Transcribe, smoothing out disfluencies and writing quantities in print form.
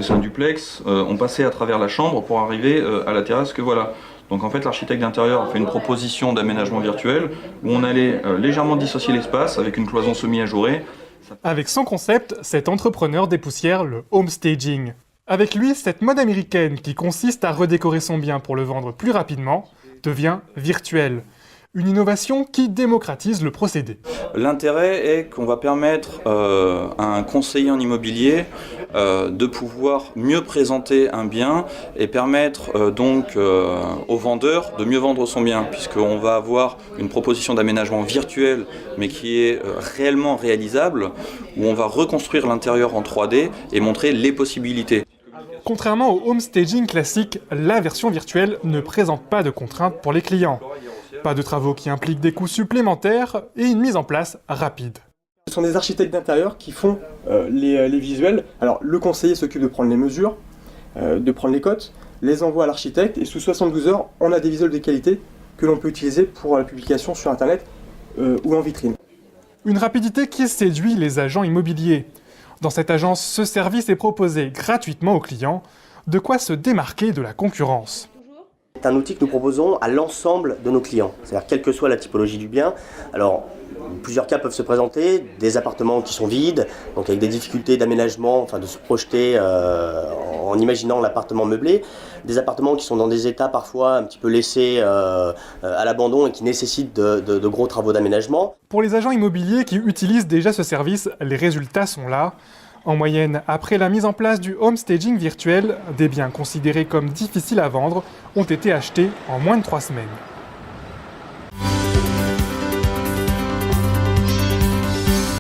que c'est un duplex, on passait à travers la chambre pour arriver à la terrasse que voilà. Donc en fait, l'architecte d'intérieur a fait une proposition d'aménagement virtuel où on allait légèrement dissocier l'espace avec une cloison semi-ajourée. Avec son concept, cet entrepreneur dépoussière le home staging. Avec lui, cette mode américaine qui consiste à redécorer son bien pour le vendre plus rapidement devient virtuelle. Une innovation qui démocratise le procédé. L'intérêt est qu'on va permettre à un conseiller en immobilier de pouvoir mieux présenter un bien et permettre donc au vendeur de mieux vendre son bien, puisqu'on va avoir une proposition d'aménagement virtuel mais qui est réellement réalisable, où on va reconstruire l'intérieur en 3D et montrer les possibilités. Contrairement au home staging classique, la version virtuelle ne présente pas de contraintes pour les clients. Pas de travaux qui impliquent des coûts supplémentaires et une mise en place rapide. Ce sont des architectes d'intérieur qui font les visuels. Alors le conseiller s'occupe de prendre les mesures, de prendre les cotes, les envoie à l'architecte et sous 72 heures, on a des visuels de qualité que l'on peut utiliser pour la publication sur internet ou en vitrine. Une rapidité qui séduit les agents immobiliers. Dans cette agence, ce service est proposé gratuitement aux clients, de quoi se démarquer de la concurrence. C'est un outil que nous proposons à l'ensemble de nos clients, c'est-à-dire quelle que soit la typologie du bien. Alors, plusieurs cas peuvent se présenter, des appartements qui sont vides, donc avec des difficultés d'aménagement, enfin de se projeter en imaginant l'appartement meublé, des appartements qui sont dans des états parfois un petit peu laissés à l'abandon et qui nécessitent de gros travaux d'aménagement. Pour les agents immobiliers qui utilisent déjà ce service, les résultats sont là. En moyenne, après la mise en place du home staging virtuel, des biens considérés comme difficiles à vendre ont été achetés en moins de 3 semaines.